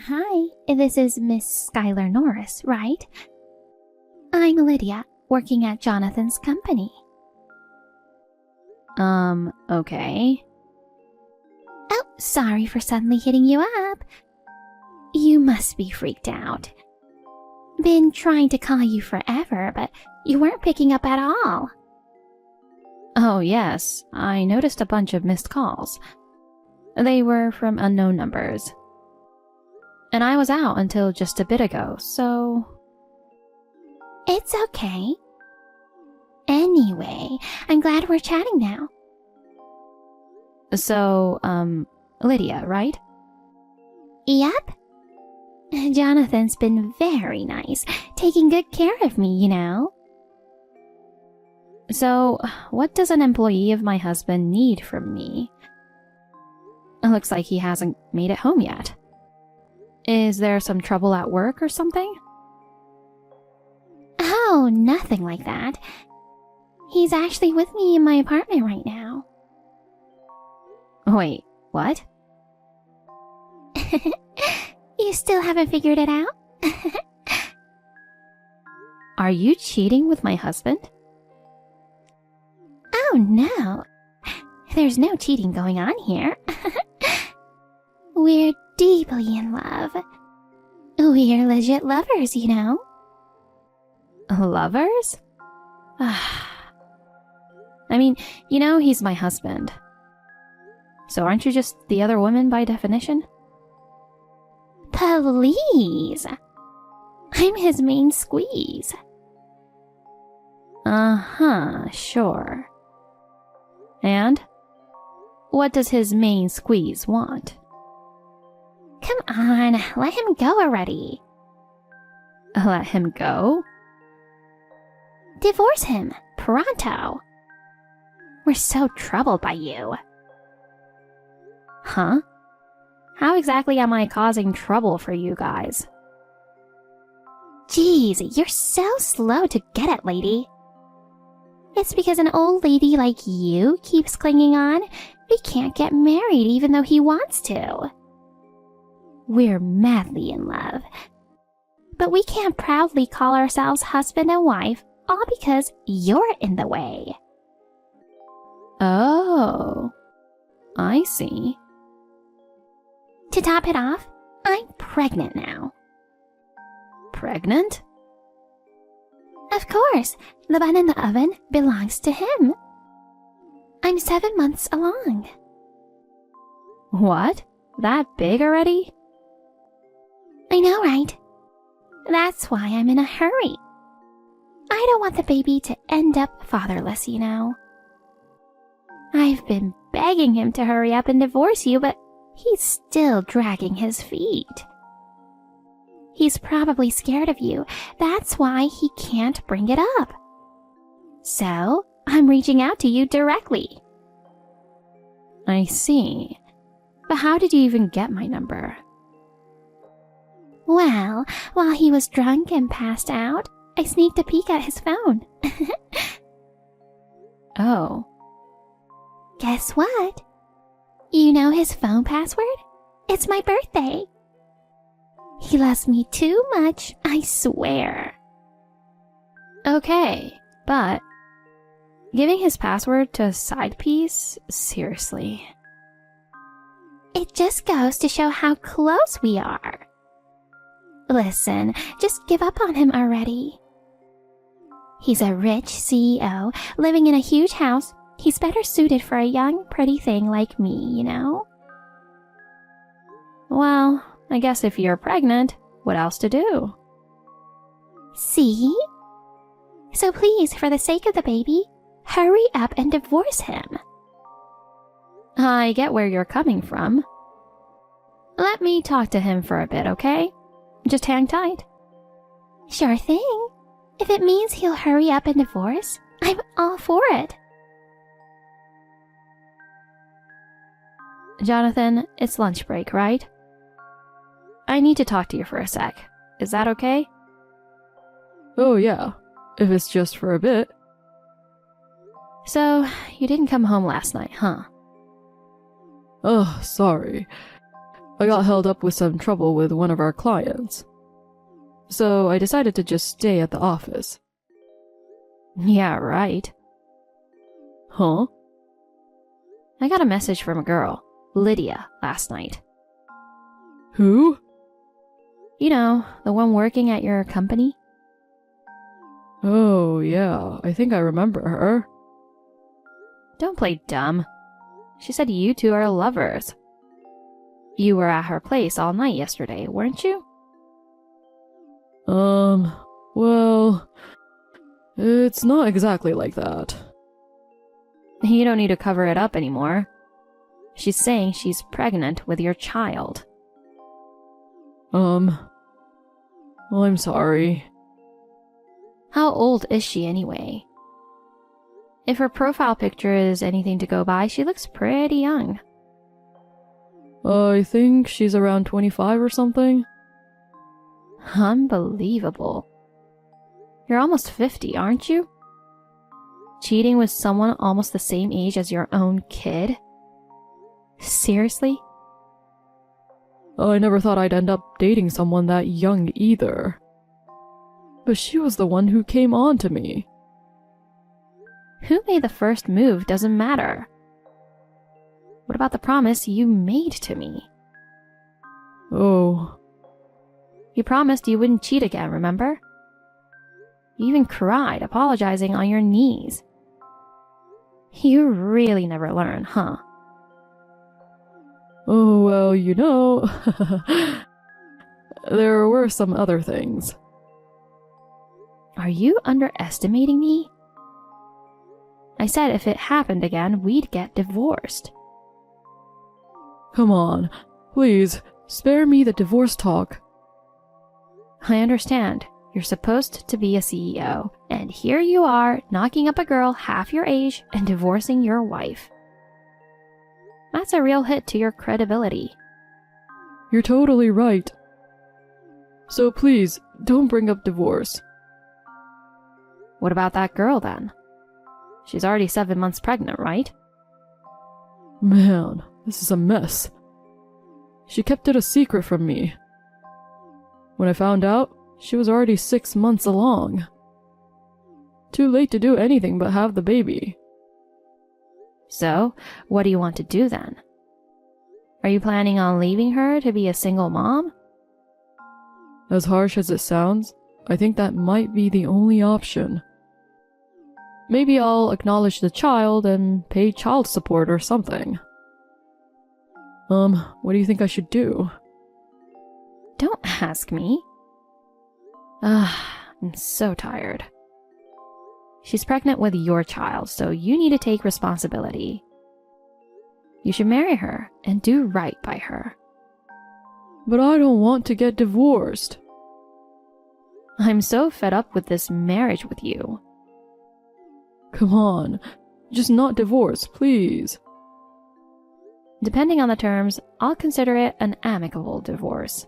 Hi, this is Miss Skylar Norris, right? I'm Lydia, working at Jonathan's company. Okay. Oh, sorry for suddenly hitting you up. You must be freaked out. Been trying to call you forever, but you weren't picking up at all. Oh, yes, I noticed a bunch of missed calls. They were from unknown numbers. And I was out until just a bit ago, so... It's okay. Anyway, I'm glad we're chatting now. So, Lydia, right? Yep. Jonathan's been very nice, taking good care of me, you know. So, what does an employee of my husband need from me? It looks like he hasn't made it home yet. Is there some trouble at work or something? Oh, nothing like that. He's actually with me in my apartment right now. Wait, what? You still haven't figured it out? Are you cheating with my husband? Oh, no. There's no cheating going on here. We're deeply in love. We're legit lovers, you know. Lovers? I mean, you know he's my husband. So aren't you just the other woman by definition? Please. I'm his main squeeze. Uh-huh, sure. And? What does his main squeeze want? Come on, let him go already. Let him go? Divorce him, pronto. We're so troubled by you. Huh? How exactly am I causing trouble for you guys? Jeez, you're so slow to get it, lady. It's because an old lady like you keeps clinging on, we can't get married even though he wants to. We're madly in love. But we can't proudly call ourselves husband and wife, all because you're in the way. Oh, I see. To top it off, I'm pregnant now. Pregnant? Of course, the bun in the oven belongs to him. I'm 7 months along. What? That big already? I know, right? That's why I'm in a hurry. I don't want the baby to end up fatherless, you know. I've been begging him to hurry up and divorce you, but he's still dragging his feet. He's probably scared of you. That's why he can't bring it up. So, I'm reaching out to you directly. I see. But how did you even get my number? Well, while he was drunk and passed out, I sneaked a peek at his phone. Oh. Guess what? You know his phone password? It's my birthday. He loves me too much, I swear. Okay, but giving his password to a side piece? Seriously. It just goes to show how close we are. Listen, just give up on him already. He's a rich CEO, living in a huge house. He's better suited for a young, pretty thing like me, you know? Well, I guess if you're pregnant, what else to do? See? So please, for the sake of the baby, hurry up and divorce him. I get where you're coming from. Let me talk to him for a bit, okay? Just hang tight. Sure thing. If it means he'll hurry up and divorce, I'm all for it. Jonathan, it's lunch break, right? I need to talk to you for a sec. Is that okay? Oh yeah, if it's just for a bit. So, you didn't come home last night, huh? Oh, sorry. I got held up with some trouble with one of our clients. So I decided to just stay at the office. Yeah, right. Huh? I got a message from a girl, Lydia, last night. Who? You know, the one working at your company? Oh, yeah, I think I remember her. Don't play dumb. She said you two are lovers. You were at her place all night yesterday, weren't you? Well, it's not exactly like that. You don't need to cover it up anymore. She's saying she's pregnant with your child. Well, I'm sorry. How old is she anyway? If her profile picture is anything to go by, she looks pretty young. I think she's around 25 or something. Unbelievable. You're almost 50, aren't you? Cheating with someone almost the same age as your own kid? Seriously? I never thought I'd end up dating someone that young either. But she was the one who came on to me. Who made the first move doesn't matter. What about the promise you made to me? Oh. You promised you wouldn't cheat again, remember? You even cried, apologizing on your knees. You really never learn, huh? Oh, well, you know, there were some other things. Are you underestimating me? I said if it happened again, we'd get divorced. Come on, please, spare me the divorce talk. I understand. You're supposed to be a CEO, and here you are, knocking up a girl half your age and divorcing your wife. That's a real hit to your credibility. You're totally right. So please, don't bring up divorce. What about that girl, then? She's already 7 months pregnant, right? Man, this is a mess. She kept it a secret from me. When I found out, she was already 6 months along. Too late to do anything but have the baby. So, what do you want to do then? Are you planning on leaving her to be a single mom? As harsh as it sounds, I think that might be the only option. Maybe I'll acknowledge the child and pay child support or something. What do you think I should do? Don't ask me. I'm so tired. She's pregnant with your child, so you need to take responsibility. You should marry her and do right by her. But I don't want to get divorced. I'm so fed up with this marriage with you. Come on, just not divorce, please. Depending on the terms, I'll consider it an amicable divorce.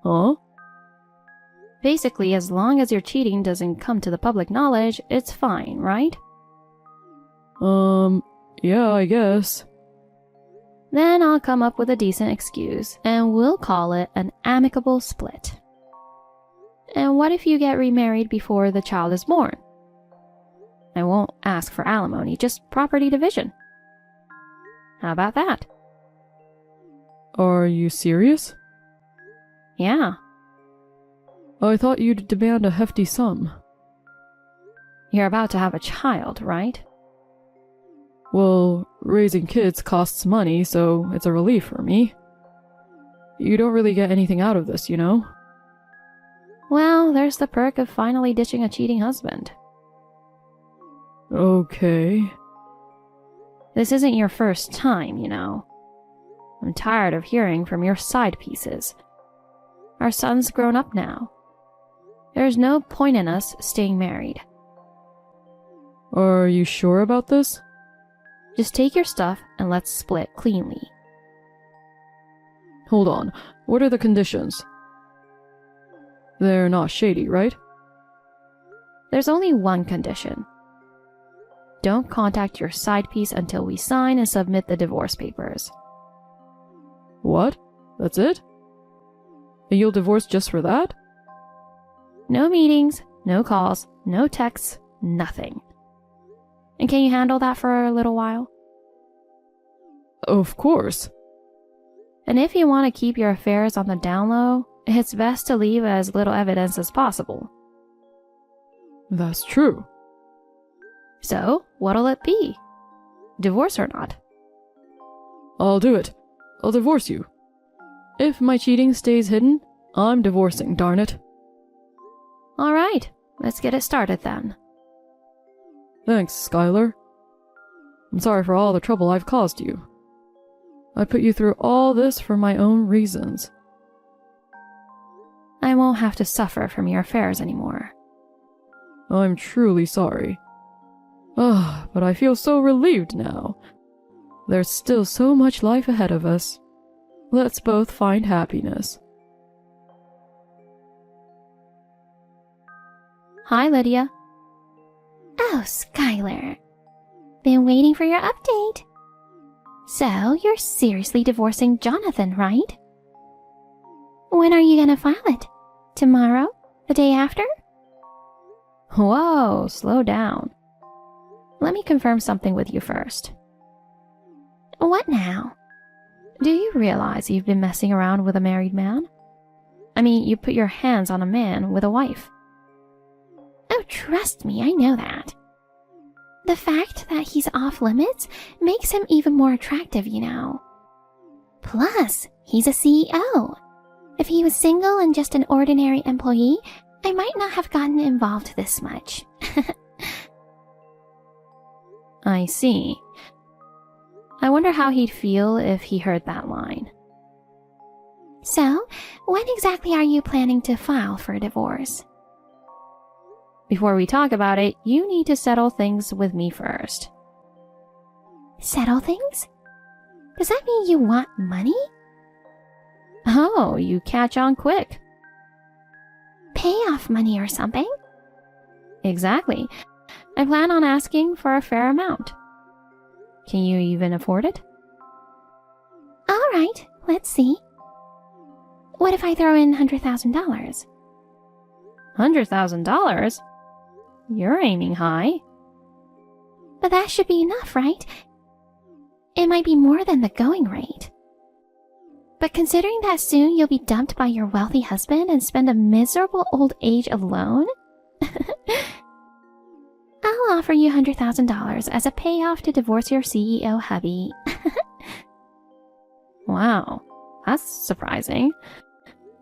Huh? Basically, as long as your cheating doesn't come to the public knowledge, it's fine, right? Yeah, I guess. Then I'll come up with a decent excuse, and we'll call it an amicable split. And what if you get remarried before the child is born? I won't ask for alimony, just property division. How about that? Are you serious? Yeah. I thought you'd demand a hefty sum. You're about to have a child, right? Well, raising kids costs money, so it's a relief for me. You don't really get anything out of this, you know? Well, there's the perk of finally ditching a cheating husband. Okay. This isn't your first time, you know. I'm tired of hearing from your side pieces. Our son's grown up now. There's no point in us staying married. Are you sure about this? Just take your stuff and let's split cleanly. Hold on, what are the conditions? They're not shady, right? There's only one condition. Don't contact your side piece until we sign and submit the divorce papers. What? That's it? And you'll divorce just for that? No meetings, no calls, no texts, nothing. And can you handle that for a little while? Of course. And if you want to keep your affairs on the down low, it's best to leave as little evidence as possible. That's true. So, what'll it be? Divorce or not? I'll do it. I'll divorce you. If my cheating stays hidden, I'm divorcing, darn it. All right, let's get it started then. Thanks, Skylar. I'm sorry for all the trouble I've caused you. I put you through all this for my own reasons. I won't have to suffer from your affairs anymore. I'm truly sorry. But I feel so relieved now. There's still so much life ahead of us. Let's both find happiness. Hi, Lydia. Oh, Skylar. Been waiting for your update. So, you're seriously divorcing Jonathan, right? When are you gonna file it? Tomorrow? The day after? Whoa, slow down. Let me confirm something with you first. What now? Do you realize you've been messing around with a married man? I mean, you put your hands on a man with a wife. Oh, trust me, I know that. The fact that he's off limits makes him even more attractive, you know. Plus, he's a CEO. If he was single and just an ordinary employee, I might not have gotten involved this much. I see. I wonder how he'd feel if he heard that line. So, when exactly are you planning to file for a divorce? Before we talk about it, you need to settle things with me first. Settle things? Does that mean you want money? Oh, you catch on quick. Payoff money or something? Exactly. I plan on asking for a fair amount. Can you even afford it? All right, let's see. What if I throw in $100,000? $100,000? You're aiming high. But that should be enough, right? It might be more than the going rate. But considering that soon you'll be dumped by your wealthy husband and spend a miserable old age alone, I'll offer you $100,000 as a payoff to divorce your CEO hubby. Wow, that's surprising.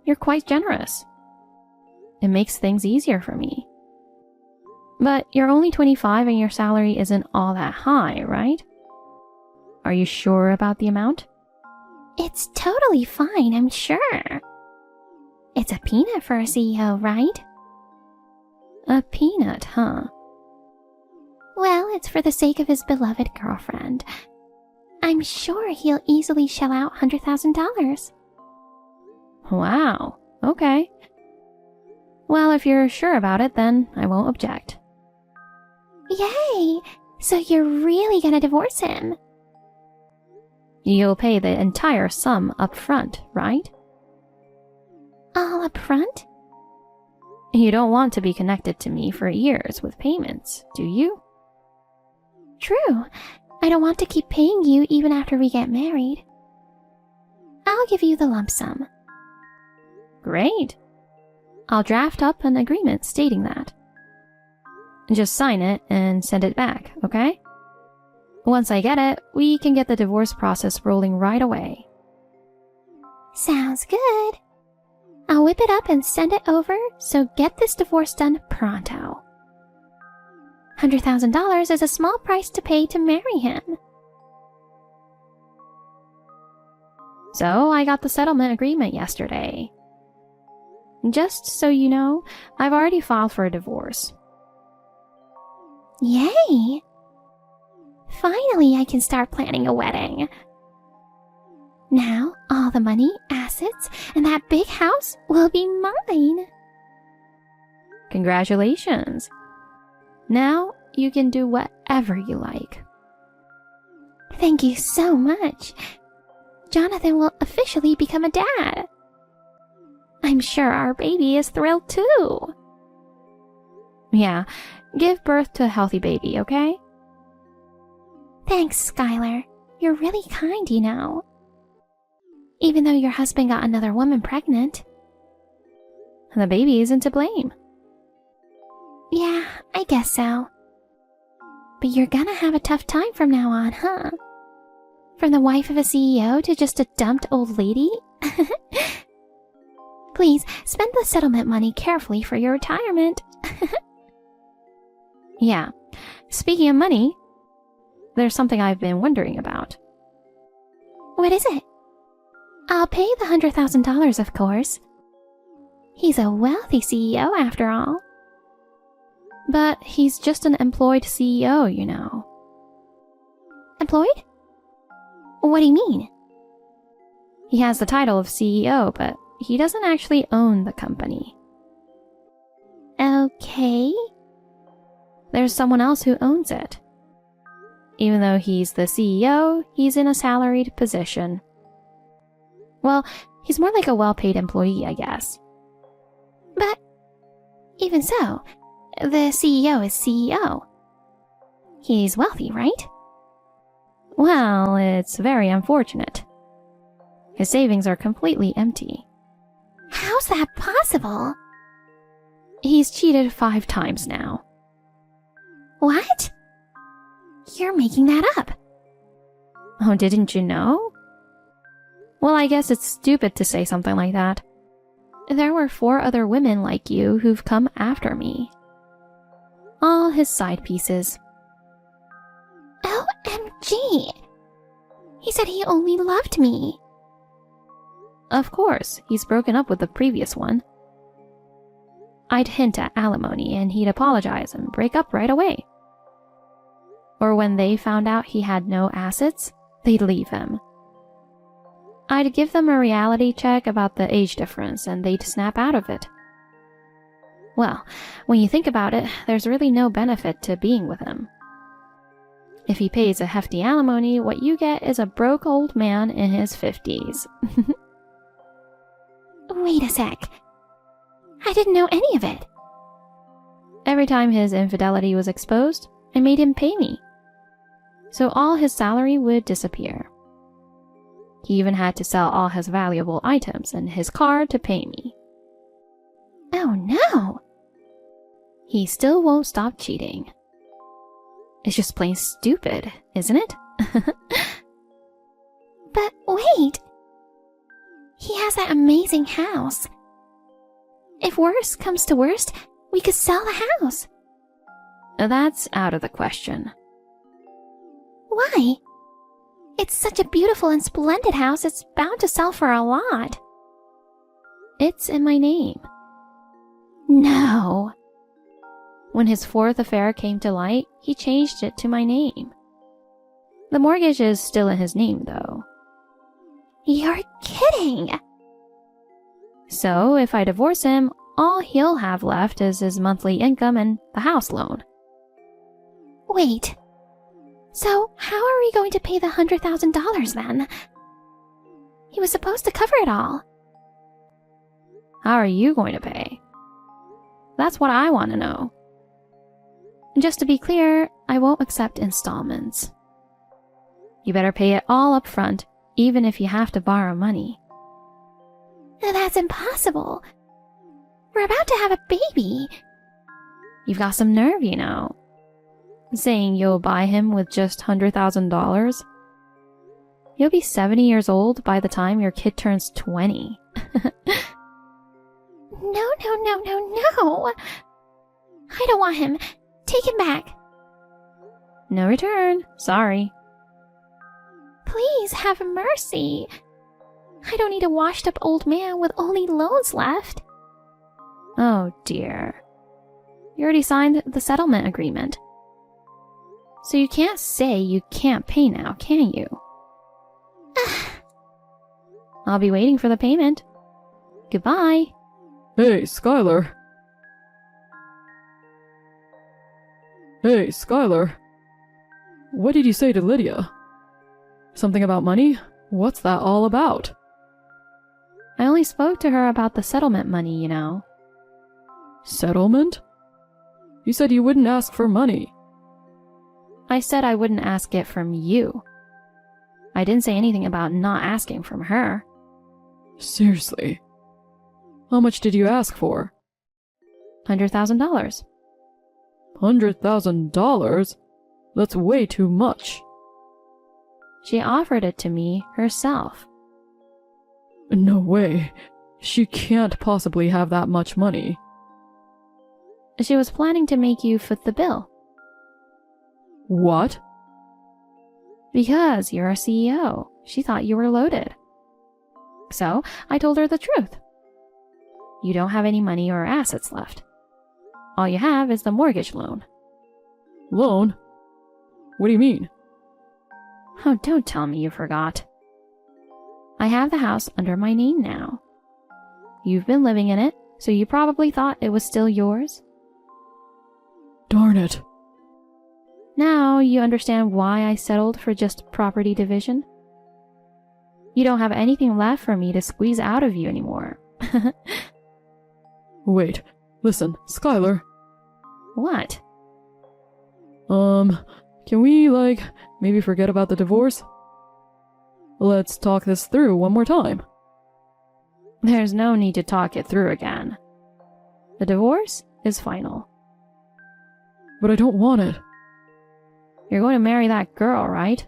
You're quite generous. It makes things easier for me. But you're only 25 and your salary isn't all that high, right? Are you sure about the amount? It's totally fine, I'm sure. It's a peanut for a CEO, right? A peanut, huh? Well, it's for the sake of his beloved girlfriend. I'm sure he'll easily shell out $100,000. Wow, okay. Well, if you're sure about it, then I won't object. Yay! So you're really gonna divorce him? You'll pay the entire sum up front, right? All up front? You don't want to be connected to me for years with payments, do you? True. I don't want to keep paying you even after we get married. I'll give you the lump sum. Great. I'll draft up an agreement stating that. Just sign it and send it back, okay? Once I get it, we can get the divorce process rolling right away. Sounds good. I'll whip it up and send it over, so get this divorce done pronto. $100,000 is a small price to pay to marry him. So I got the settlement agreement yesterday. Just so you know, I've already filed for a divorce. Yay! Finally, I can start planning a wedding. Now, all the money, assets, and that big house will be mine. Congratulations. Now you can do whatever you like. Thank you so much. Jonathan will officially become a dad. I'm sure our baby is thrilled too. Yeah, give birth to a healthy baby, okay? Thanks, Skylar. You're really kind, you know. Even though your husband got another woman pregnant. The baby isn't to blame. Yeah, I guess so. But you're gonna have a tough time from now on, huh? From the wife of a CEO to just a dumped old lady? Please, spend the settlement money carefully for your retirement. Yeah, speaking of money, there's something I've been wondering about. What is it? I'll pay the $100,000, of course. He's a wealthy CEO after all. But he's just an employed CEO, you know. Employed? What do you mean? He has the title of CEO, but he doesn't actually own the company. Okay. There's someone else who owns it. Even though he's the CEO, he's in a salaried position. Well, he's more like a well-paid employee, I guess. But even so, the CEO is CEO. He's wealthy, right? Well, it's very unfortunate. His savings are completely empty. How's that possible? He's cheated 5 times now. What? You're making that up. Oh, didn't you know? Well, I guess it's stupid to say something like that. There were 4 other women like you who've come after me. All his side pieces. OMG! He said he only loved me. Of course, he's broken up with the previous one. I'd hint at alimony and he'd apologize and break up right away. Or when they found out he had no assets, they'd leave him. I'd give them a reality check about the age difference and they'd snap out of it. Well, when you think about it, there's really no benefit to being with him. If he pays a hefty alimony, what you get is a broke old man in his 50s. Wait a sec. I didn't know any of it. Every time his infidelity was exposed, I made him pay me. So all his salary would disappear. He even had to sell all his valuable items and his car to pay me. Oh no! He still won't stop cheating. It's just plain stupid, isn't it? But wait! He has that amazing house. If worst comes to worst, we could sell the house. That's out of the question. Why? It's such a beautiful and splendid house, it's bound to sell for a lot. It's in my name. No. When his 4th affair came to light, he changed it to my name. The mortgage is still in his name, though. You're kidding! So, if I divorce him, all he'll have left is his monthly income and the house loan. Wait. So, how are we going to pay the $100,000 then? He was supposed to cover it all. How are you going to pay? That's what I want to know. Just to be clear, I won't accept installments. You better pay it all up front, even if you have to borrow money. That's impossible. We're about to have a baby. You've got some nerve, you know. Saying you'll buy him with just $100,000. You'll be 70 years old by the time your kid turns 20. No. I don't want him. Take him back. No return. Sorry. Please have mercy. I don't need a washed-up old man with only loans left. Oh dear. You already signed the settlement agreement. So you can't say you can't pay now, can you? I'll be waiting for the payment. Goodbye. Hey, Skylar. Hey, Skylar. What did you say to Lydia? Something about money? What's that all about? I only spoke to her about the settlement money, you know. Settlement? You said you wouldn't ask for money. I said I wouldn't ask it from you. I didn't say anything about not asking from her. Seriously? How much did you ask for? $100,000. $100,000? That's way too much. She offered it to me herself. No way. She can't possibly have that much money. She was planning to make you foot the bill. What? Because you're a CEO. She thought you were loaded. So I told her the truth. You don't have any money or assets left. All you have is the mortgage loan. Loan? What do you mean? Oh, don't tell me you forgot. I have the house under my name now. You've been living in it, so you probably thought it was still yours. Darn it. Now you understand why I settled for just property division? You don't have anything left for me to squeeze out of you anymore. Wait, listen, Skylar. What? Can we, maybe forget about the divorce? Let's talk this through one more time. There's no need to talk it through again. The divorce is final. But I don't want it. You're going to marry that girl, right?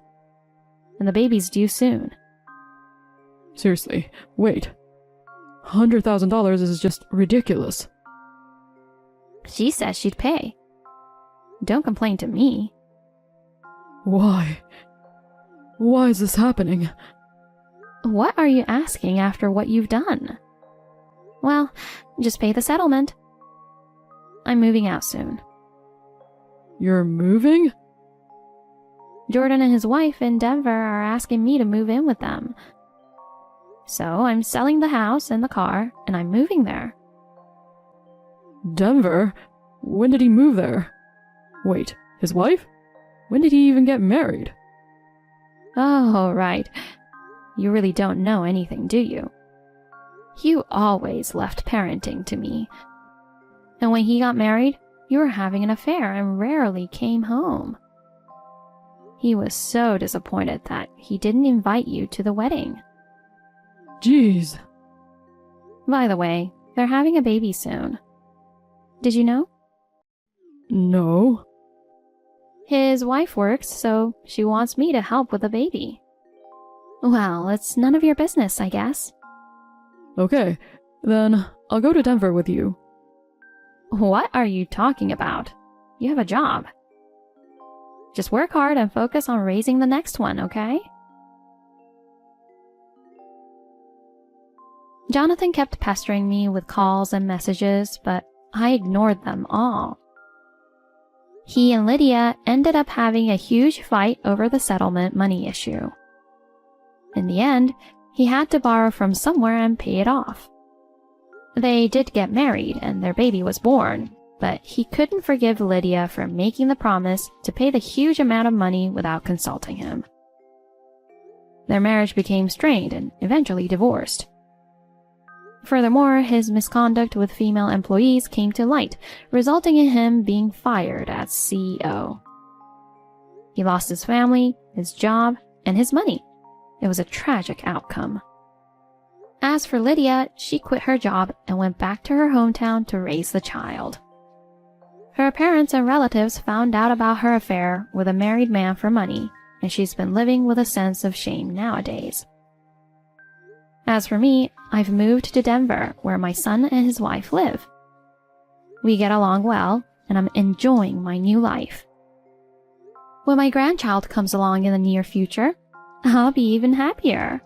And the baby's due soon. Seriously, wait. $100,000 is just ridiculous. She says she'd pay. Don't complain to me. Why? Why is this happening? What are you asking after what you've done? Well, just pay the settlement. I'm moving out soon. You're moving? Jordan and his wife in Denver are asking me to move in with them. So I'm selling the house and the car, and I'm moving there. Denver? When did he move there? Wait, his wife? When did he even get married? Oh, right. You really don't know anything, do you? You always left parenting to me. And when he got married, you were having an affair and rarely came home. He was so disappointed that he didn't invite you to the wedding. Jeez. By the way, they're having a baby soon. Did you know? No. His wife works, so she wants me to help with the baby. Well, it's none of your business, I guess. Okay, then I'll go to Denver with you. What are you talking about? You have a job. Just work hard and focus on raising the next one, okay? Jonathan kept pestering me with calls and messages, but I ignored them all. He and Lydia ended up having a huge fight over the settlement money issue. In the end, he had to borrow from somewhere and pay it off. They did get married and their baby was born, but he couldn't forgive Lydia for making the promise to pay the huge amount of money without consulting him. Their marriage became strained and eventually divorced. Furthermore, his misconduct with female employees came to light, resulting in him being fired as CEO. He lost his family, his job, and his money. It was a tragic outcome. As for Lydia, she quit her job and went back to her hometown to raise the child. Her parents and relatives found out about her affair with a married man for money, and she's been living with a sense of shame nowadays. As for me, I've moved to Denver, where my son and his wife live. We get along well, and I'm enjoying my new life. When my grandchild comes along in the near future, I'll be even happier.